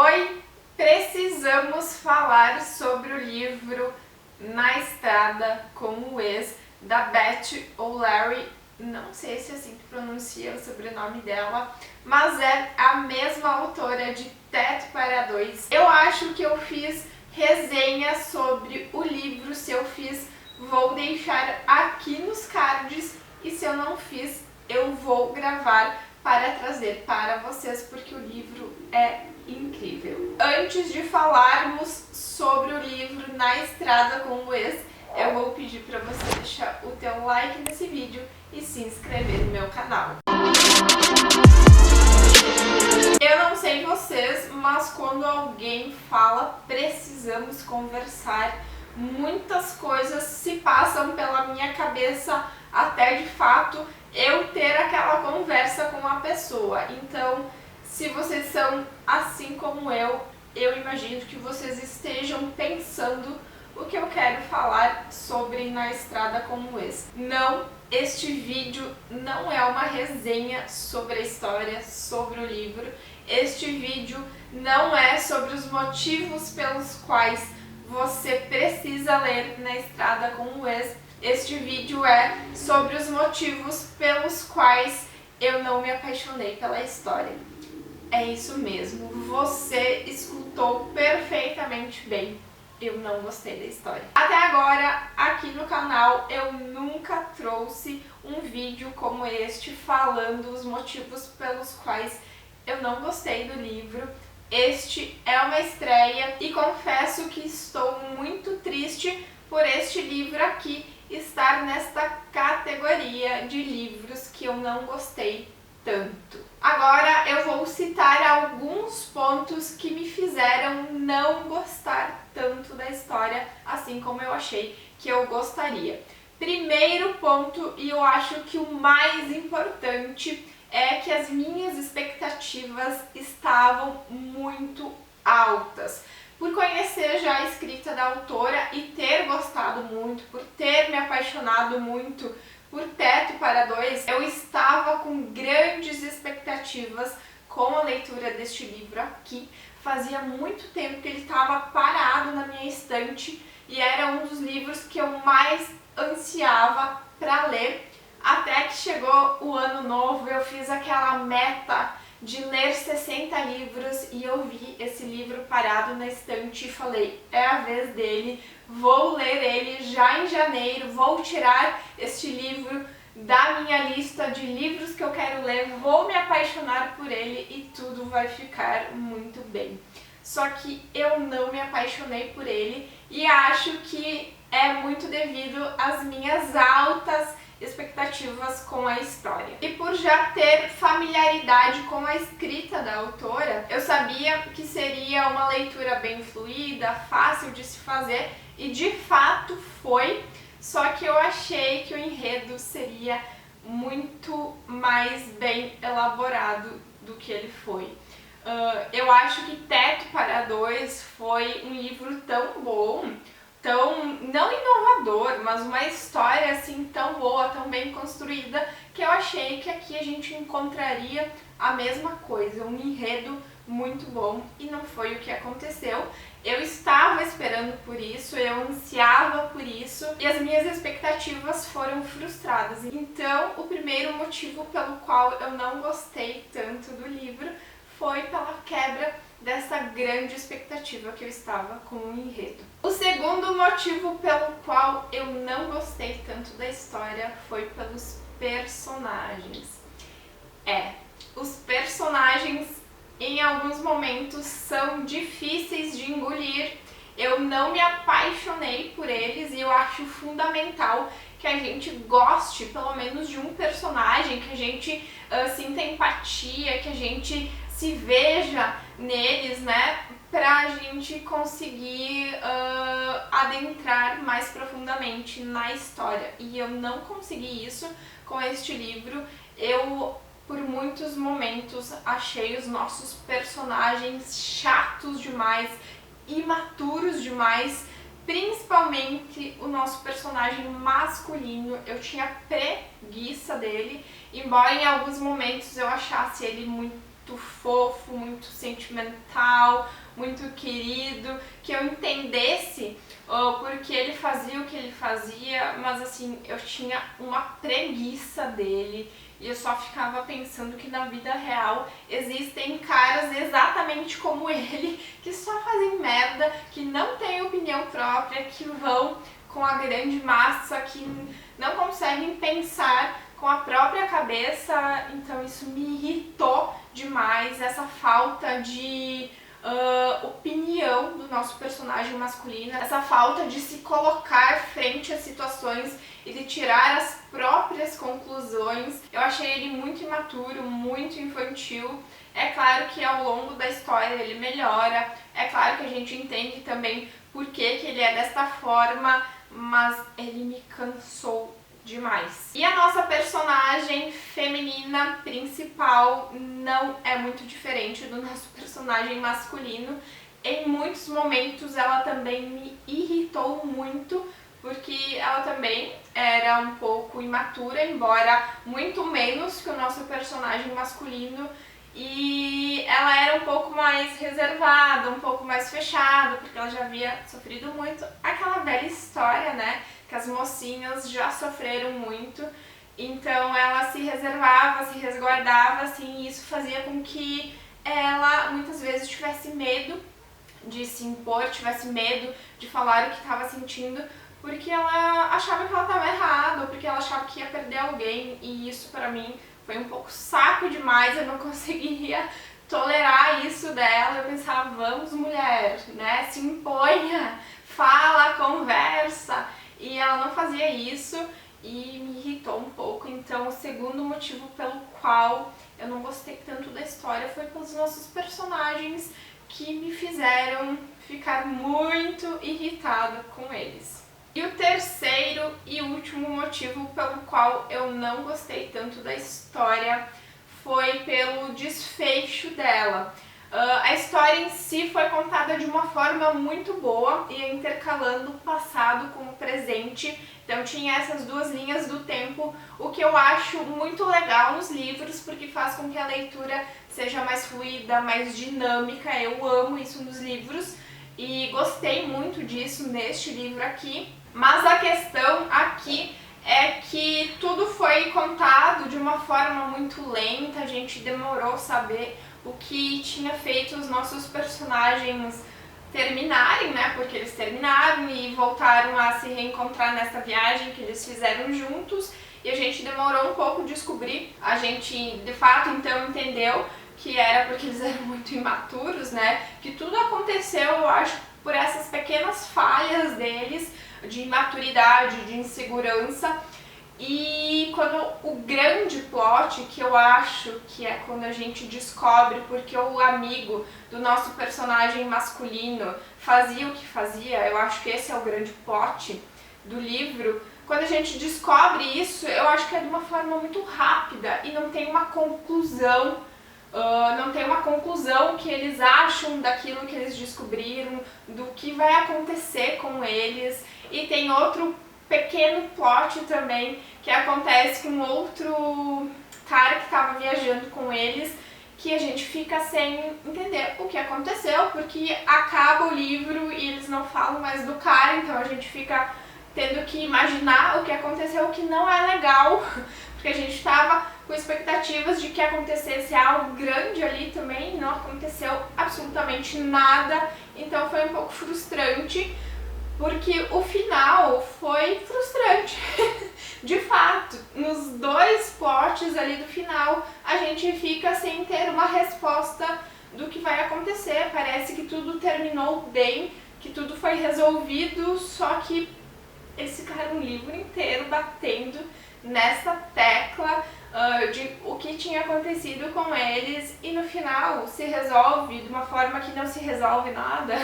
Oi, precisamos falar sobre o livro Na Estrada com o Ex, da Beth O'Leary. Não sei se é assim que pronuncia o sobrenome dela, mas é a mesma autora de Teto para Dois. Eu acho que eu fiz resenha sobre o livro. Se eu fiz, vou deixar aqui nos cards, e se eu não fiz, eu vou gravar para trazer para vocês, porque o livro é incrível. Antes de falarmos sobre o livro Na Estrada com o Ex, eu vou pedir para você deixar o teu like nesse vídeo e se inscrever no meu canal. Eu não sei vocês, mas quando alguém fala precisamos conversar, muitas coisas se passam pela minha cabeça até de fato eu ter aquela conversa com a pessoa. Então, se vocês são assim como eu imagino que vocês estejam pensando o que eu quero falar sobre Na Estrada com o Ex. Não, este vídeo não é uma resenha sobre a história, sobre o livro. Este vídeo não é sobre os motivos pelos quais você precisa ler Na Estrada com o Ex. Este vídeo é sobre os motivos pelos quais eu não me apaixonei pela história. É isso mesmo, você escutou perfeitamente bem. Eu não gostei da história. Até agora, aqui no canal, eu nunca trouxe um vídeo como este falando os motivos pelos quais eu não gostei do livro. Este é uma estreia e confesso que estou muito triste por este livro aqui estar nesta categoria de livros que eu não gostei tanto. Agora eu vou citar alguns pontos que me fizeram não gostar tanto da história, assim como eu achei que eu gostaria. Primeiro ponto, e eu acho que o mais importante, é que as minhas expectativas estavam muito altas. Por conhecer já a escrita da autora e ter gostado muito, por ter me apaixonado muito por Teto para Dois, eu estava com grandes expectativas com a leitura deste livro aqui. Fazia muito tempo que ele estava parado na minha estante e era um dos livros que eu mais ansiava para ler. Até que chegou o ano novo, eu fiz aquela meta de ler 60 livros e eu vi esse livro parado na estante e falei, é a vez dele, vou ler ele já em janeiro, vou tirar este livro da minha lista de livros que eu quero ler, vou me apaixonar por ele e tudo vai ficar muito bem. Só que eu não me apaixonei por ele e acho que é muito devido às minhas altas expectativas com a história. E por já ter familiaridade com a escrita da autora, eu sabia que seria uma leitura bem fluida, fácil de se fazer, e de fato foi, só que eu achei que o enredo seria muito mais bem elaborado do que ele foi. Eu acho que Teto para Dois foi um livro tão bom, tão, não inovador, mas uma história assim tão boa, tão bem construída, que eu achei que aqui a gente encontraria a mesma coisa, um enredo muito bom, e não foi o que aconteceu. Eu estava esperando por isso, eu ansiava por isso, e as minhas expectativas foram frustradas. Então, o primeiro motivo pelo qual eu não gostei tanto do livro foi pela quebra dessa grande expectativa que eu estava com o enredo. O segundo motivo pelo qual eu não gostei tanto da história foi pelos personagens. Os personagens em alguns momentos são difíceis de engolir, eu não me apaixonei por eles e eu acho fundamental que a gente goste pelo menos de um personagem, que a gente sinta empatia, que a gente se veja neles, né, pra gente conseguir adentrar mais profundamente na história. E eu não consegui isso com este livro. Eu, por muitos momentos, achei os nossos personagens chatos demais, imaturos demais, principalmente o nosso personagem masculino. Eu tinha preguiça dele, embora em alguns momentos eu achasse ele muito muito fofo, muito sentimental, muito querido, que eu entendesse porque ele fazia o que ele fazia, mas assim, eu tinha uma preguiça dele e eu só ficava pensando que na vida real existem caras exatamente como ele, que só fazem merda, que não têm opinião própria, que vão com a grande massa, que não conseguem pensar com a própria cabeça. Então isso me irritou demais, essa falta de opinião do nosso personagem masculino, essa falta de se colocar frente às situações e de tirar as próprias conclusões. Eu achei ele muito imaturo, muito infantil. É claro que ao longo da história ele melhora, é claro que a gente entende também por que ele é desta forma, mas ele me cansou demais. E a nossa personagem feminina principal não é muito diferente do nosso personagem masculino. Em muitos momentos ela também me irritou muito, porque ela também era um pouco imatura, embora muito menos que o nosso personagem masculino, e ela era um pouco mais reservada, um pouco mais fechada, porque ela já havia sofrido muito. Aquela velha história, né, que as mocinhas já sofreram muito, então ela se reservava, se resguardava, assim, e isso fazia com que ela muitas vezes tivesse medo de se impor, tivesse medo de falar o que estava sentindo, porque ela achava que ela estava errada, ou porque ela achava que ia perder alguém, e isso pra mim foi um pouco saco demais, eu não conseguiria tolerar isso dela. Eu pensava, vamos mulher, né, se imponha, fala, conversa, e ela não fazia isso e me irritou um pouco. Então o segundo motivo pelo qual eu não gostei tanto da história foi pelos nossos personagens, que me fizeram ficar muito irritada com eles. E o terceiro e último motivo pelo qual eu não gostei tanto da história foi pelo desfecho dela. A história em si foi contada de uma forma muito boa, ia intercalando o passado com o presente, então tinha essas duas linhas do tempo, o que eu acho muito legal nos livros, porque faz com que a leitura seja mais fluida, mais dinâmica. Eu amo isso nos livros e gostei muito disso neste livro aqui. Mas a questão aqui é que tudo foi contado de uma forma muito lenta, a gente demorou a saber o que tinha feito os nossos personagens terminarem, né? Porque eles terminaram e voltaram a se reencontrar nessa viagem que eles fizeram juntos, e a gente demorou um pouco a descobrir. A gente de fato então entendeu que era porque eles eram muito imaturos, né? Que tudo aconteceu, eu acho, por essas pequenas falhas deles, de imaturidade, de insegurança. E quando o grande plot, que eu acho que é quando a gente descobre porque o amigo do nosso personagem masculino fazia o que fazia, eu acho que esse é o grande plot do livro. Quando a gente descobre isso, eu acho que é de uma forma muito rápida e não tem uma conclusão. Não tem uma conclusão que eles acham daquilo que eles descobriram, do que vai acontecer com eles. E tem outro pequeno plot também que acontece com outro cara que estava viajando com eles, que a gente fica sem entender o que aconteceu, porque acaba o livro e eles não falam mais do cara, então a gente fica tendo que imaginar o que aconteceu, o que não é legal, porque a gente estava com expectativas de que acontecesse algo grande ali também, não aconteceu absolutamente nada, então foi um pouco frustrante, porque o final foi frustrante. De fato, nos dois plots ali do final, a gente fica sem ter uma resposta do que vai acontecer. Parece que tudo terminou bem, que tudo foi resolvido, só que eles ficaram um livro inteiro batendo nessa tecla de o que tinha acontecido com eles, e no final se resolve de uma forma que não se resolve nada.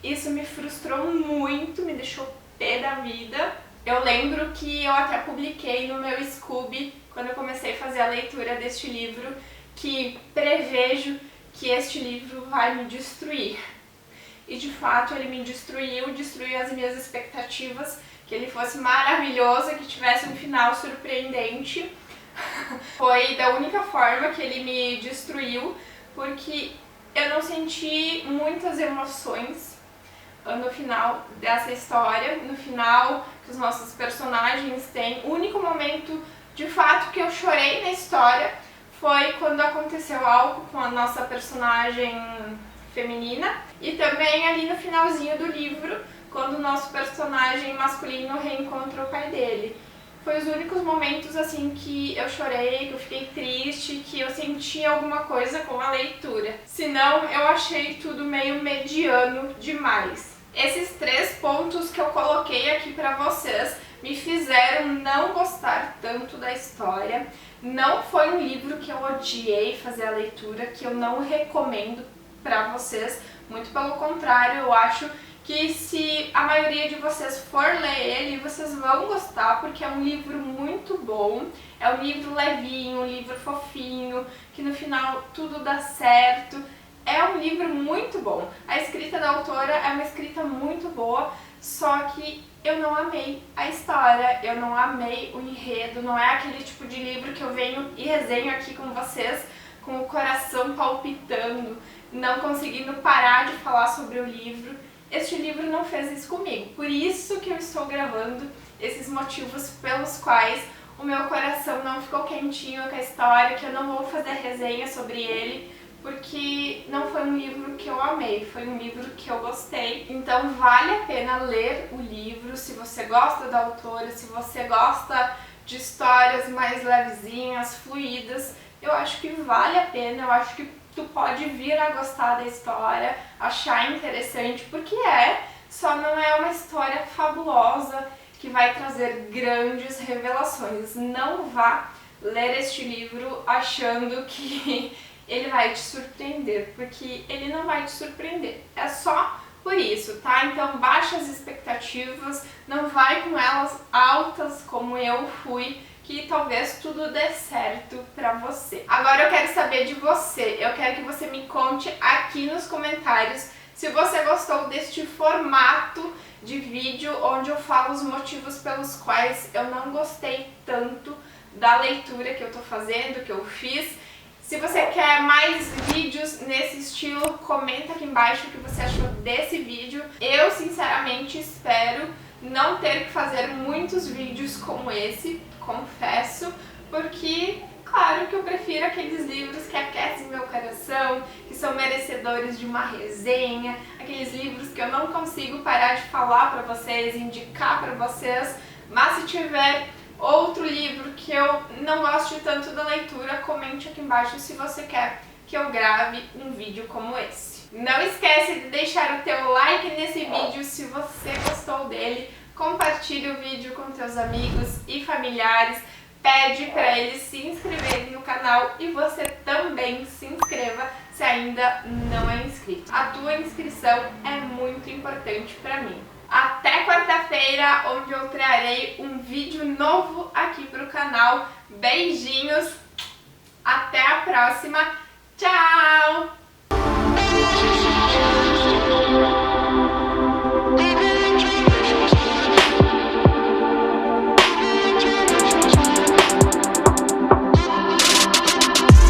Isso me frustrou muito, me deixou pé da vida. Eu lembro que eu até publiquei no meu Scooby, quando eu comecei a fazer a leitura deste livro, que prevejo que este livro vai me destruir. E de fato ele me destruiu as minhas expectativas, que ele fosse maravilhoso, que tivesse um final surpreendente. Foi da única forma que ele me destruiu, porque eu não senti muitas emoções no final dessa história, no final que os nossos personagens têm. O único momento de fato que eu chorei na história foi quando aconteceu algo com a nossa personagem feminina e também ali no finalzinho do livro, quando o nosso personagem masculino reencontra o pai dele. Foi os únicos momentos assim que eu chorei, que eu fiquei triste, que eu senti alguma coisa com a leitura. Senão, eu achei tudo meio mediano demais. Esses 3 pontos que eu coloquei aqui pra vocês me fizeram não gostar tanto da história. Não foi um livro que eu odiei fazer a leitura, que eu não recomendo pra vocês. Muito pelo contrário, eu acho que se a maioria de vocês for ler ele, vocês vão gostar, porque é um livro muito bom, é um livro levinho, um livro fofinho, que no final tudo dá certo. É um livro muito bom. A escrita da autora é uma escrita muito boa, só que eu não amei a história, eu não amei o enredo, não é aquele tipo de livro que eu venho e resenho aqui com vocês com o coração palpitando, não conseguindo parar de falar sobre o livro. Este livro não fez isso comigo, por isso que eu estou gravando esses motivos pelos quais o meu coração não ficou quentinho com a história, que eu não vou fazer resenha sobre ele, porque não foi um livro que eu amei, foi um livro que eu gostei. Então vale a pena ler o livro, se você gosta da autora, se você gosta de histórias mais levezinhas, fluídas, eu acho que vale a pena, eu acho que tu pode vir a gostar da história, achar interessante, porque só não é uma história fabulosa que vai trazer grandes revelações. Não vá ler este livro achando que ele vai te surpreender, porque ele não vai te surpreender. É só por isso, tá? Então baixa as expectativas, não vai com elas altas como eu fui, que talvez tudo dê certo pra você. Agora eu quero saber de você, eu quero que você me conte aqui nos comentários se você gostou deste formato de vídeo onde eu falo os motivos pelos quais eu não gostei tanto da leitura que eu tô fazendo, que eu fiz. Se você quer mais vídeos nesse estilo, comenta aqui embaixo o que você achou desse vídeo. Eu sinceramente espero não ter que fazer muitos vídeos como esse, confesso, porque claro que eu prefiro aqueles livros que aquecem meu coração, que são merecedores de uma resenha, aqueles livros que eu não consigo parar de falar pra vocês, indicar pra vocês, mas se tiver outro livro que eu não goste tanto da leitura, comente aqui embaixo se você quer que eu grave um vídeo como esse. Não esquece de deixar o teu like nesse vídeo se você gostou dele, compartilhe o vídeo com teus amigos e familiares, pede para eles se inscreverem no canal e você também se inscreva se ainda não é inscrito. A tua inscrição é muito importante para mim. Até quarta-feira, onde eu trarei um vídeo novo aqui pro canal. Beijinhos, até a próxima, tchau!